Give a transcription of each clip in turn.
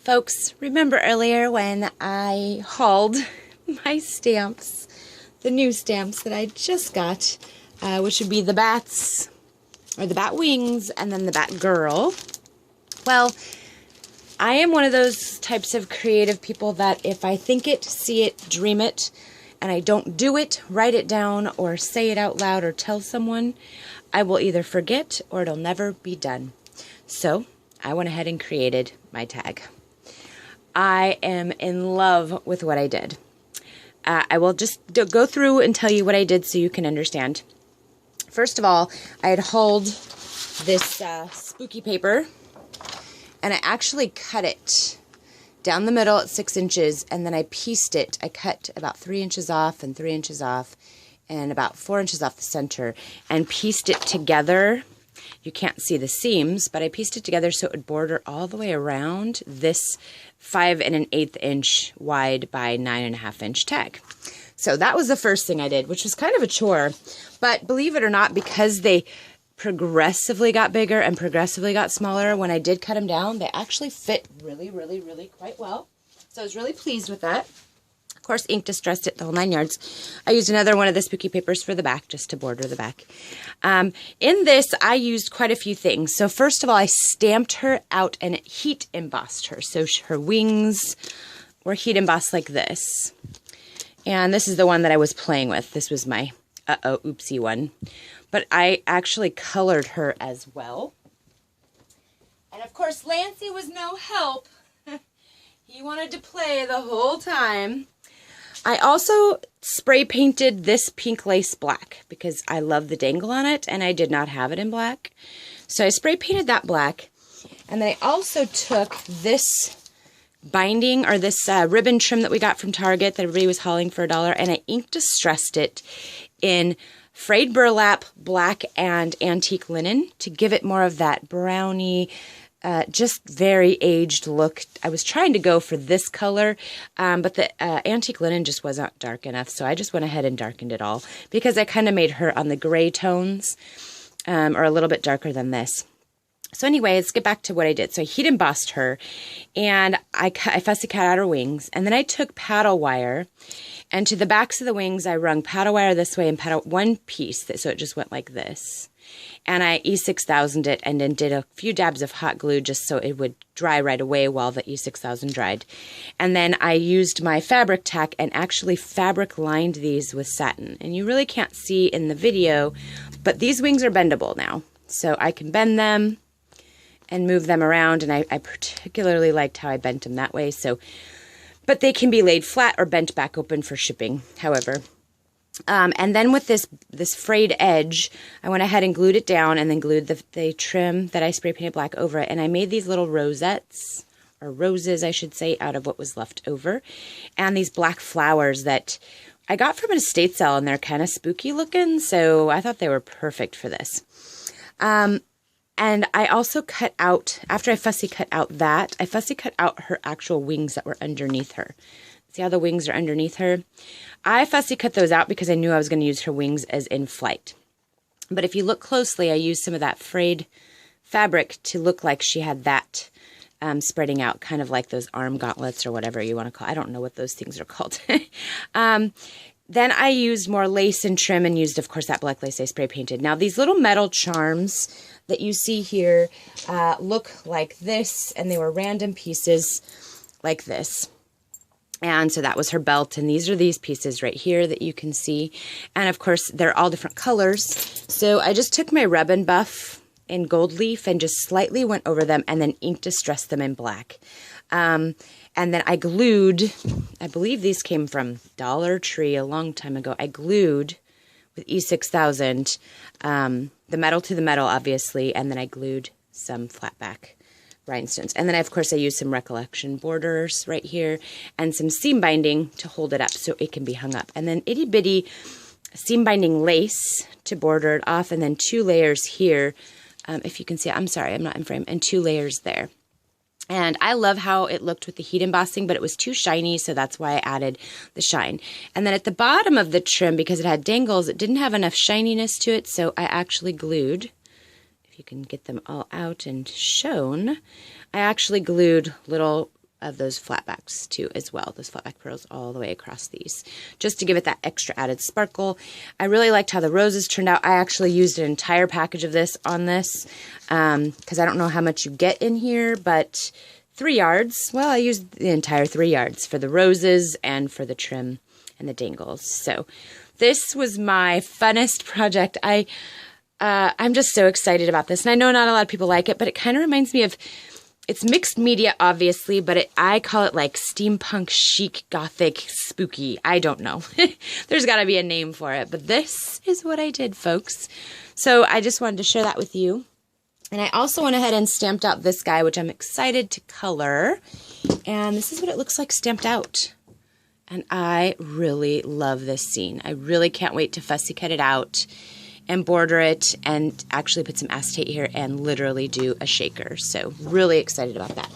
Folks, remember earlier when I hauled my stamps, the new stamps that I just got, which would be the bats, or the bat wings, and then the BATGIRL. Well, I am one of those types of creative people that if I think it, see it, dream it, and I don't do it, write it down, or say it out loud, or tell someone, I will either forget or it'll never be done. So I went ahead and created my tag. I am in love with what I did. I will just go through and tell you what I did so you can understand. First of all, I had hauled this spooky paper, and I actually cut it down the middle at 6 inches, and then I pieced it. I cut about 3 inches off and 3 inches off and about 4 inches off the center and pieced it together. You can't see the seams, but I pieced it together so it would border all the way around this 5 1/8 inch wide by 9 1/2 inch tag. So that was the first thing I did, which was kind of a chore. But believe it or not, because they progressively got bigger and progressively got smaller, when I did cut them down, they actually fit really, really, really quite well. So I was really pleased with that. Of course, ink distressed it the whole 9 yards. I used another one of the spooky papers for the back, just to border the back. In this, I used quite a few things. So first of all, I stamped her out and heat embossed her. So her wings were heat embossed like this. And this is the one that I was playing with. This was my oopsie one. But I actually colored her as well. And of course, Lancey was no help. He wanted to play the whole time. I also spray painted this pink lace black because I love the dangle on it and I did not have it in black. So I spray painted that black. And then I also took this binding, or this ribbon trim that we got from Target that everybody was hauling for $1, and I ink distressed it in frayed burlap, black, and antique linen to give it more of that browny, just very aged look. I was trying to go for this color, but the antique linen just wasn't dark enough, so I just went ahead and darkened it all because I kind of made her on the gray tones, or a little bit darker than this. So anyway, let's get back to what I did. So I heat embossed her, and I fussy cut out her wings, and then I took paddle wire, and to the backs of the wings, I wrung paddle wire this way and one piece, so it just went like this. And I E6000'd it and then did a few dabs of hot glue just so it would dry right away while the E6000 dried. And then I used my fabric tack and actually fabric lined these with satin. And you really can't see in the video, but these wings are bendable now. So I can bend them and move them around, and I particularly liked how I bent them that way. So, but they can be laid flat or bent back open for shipping, however. And then with this frayed edge, I went ahead and glued it down and then glued the trim that I spray painted black over it. And I made these little rosettes, or roses, I should say, out of what was left over. And these black flowers that I got from an estate sale, and they're kind of spooky looking, so I thought they were perfect for this. And I also cut out, after I fussy cut out that, I fussy cut out her actual wings that were underneath her. See how the wings are underneath her? I fussy cut those out because I knew I was going to use her wings as in flight. But if you look closely, I used some of that frayed fabric to look like she had that spreading out, kind of like those arm gauntlets or whatever you want to call it. I don't know what those things are called. Then I used more lace and trim and used, of course, that black lace I spray painted. Now, these little metal charms that you see here look like this, and they were random pieces like this. And so that was her belt, and these are these pieces right here that you can see. And of course, they're all different colors. So I just took my Rub and Buff in gold leaf and just slightly went over them and then ink distressed them in black. And then I glued, I believe these came from Dollar Tree a long time ago. I glued with E6000 the metal to the metal, obviously, and then I glued some flat back rhinestones. And then, of course, I used some Recollection borders right here and some seam binding to hold it up so it can be hung up. And then itty bitty seam binding lace to border it off, and then 2 layers here. If you can see, I'm sorry, I'm not in frame, and 2 layers there. And I love how it looked with the heat embossing, but it was too shiny, so that's why I added the shine. And then at the bottom of the trim, because it had dangles, it didn't have enough shininess to it, so I actually glued, if you can get them all out and shown, I actually glued little of those flatbacks too as well. Those flatback pearls all the way across these, just to give it that extra added sparkle. I really liked how the roses turned out. I actually used an entire package of this on this because I don't know how much you get in here, but 3 yards. Well, I used the entire 3 yards for the roses and for the trim and the dangles. So this was my funnest project. I'm just so excited about this. And I know not a lot of people like it, but it kind of reminds me of, it's mixed media, obviously, but I call it like steampunk, chic, gothic, spooky. I don't know. There's got to be a name for it, but this is what I did, folks. So I just wanted to share that with you. And I also went ahead and stamped out this guy, which I'm excited to color. And this is what it looks like stamped out. And I really love this scene. I really can't wait to fussy cut it out and border it and actually put some acetate here and literally do a shaker. So really excited about that.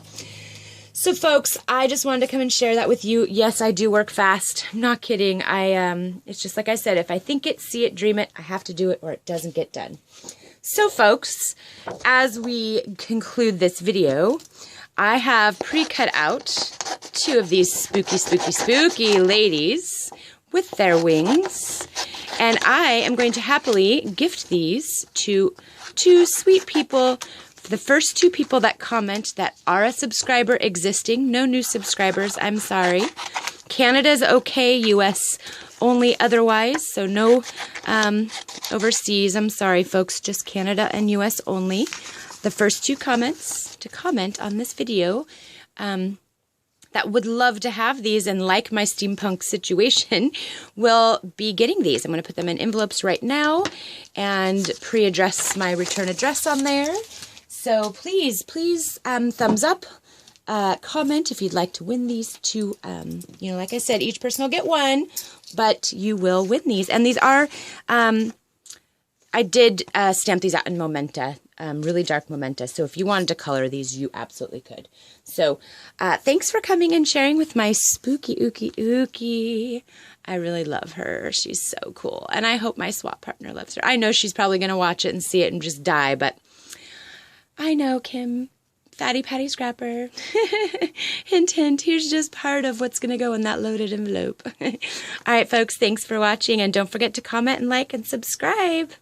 So folks, I just wanted to come and share that with you. Yes, I do work fast. I'm not kidding. It's just like I said, if I think it, see it, dream it, I have to do it or it doesn't get done. So folks, as we conclude this video, I have pre-cut out 2 of these spooky, spooky, spooky ladies with their wings. And I am going to happily gift these to 2 sweet people. For the first 2 people that comment that are a subscriber existing, no new subscribers, I'm sorry. Canada's okay, US only otherwise, so no overseas. I'm sorry, folks, just Canada and US only. The first 2 comments to comment on this video that would love to have these and like my steampunk situation will be getting these. I'm going to put them in envelopes right now and pre-address my return address on there. So please, thumbs up, comment if you'd like to win these 2. You know, like I said, each person will get 1, but you will win these. And these are, I did stamp these out in Momenta. Really dark Momenta. So if you wanted to color these, you absolutely could. So thanks for coming and sharing with my spooky ookie ookie. I really love her. She's so cool. And I hope my swap partner loves her. I know she's probably going to watch it and see it and just die, but I know, Kim. Fatty Patty Scrapper. Hint, hint. Here's just part of what's going to go in that loaded envelope. All right, folks. Thanks for watching. And don't forget to comment and like and subscribe.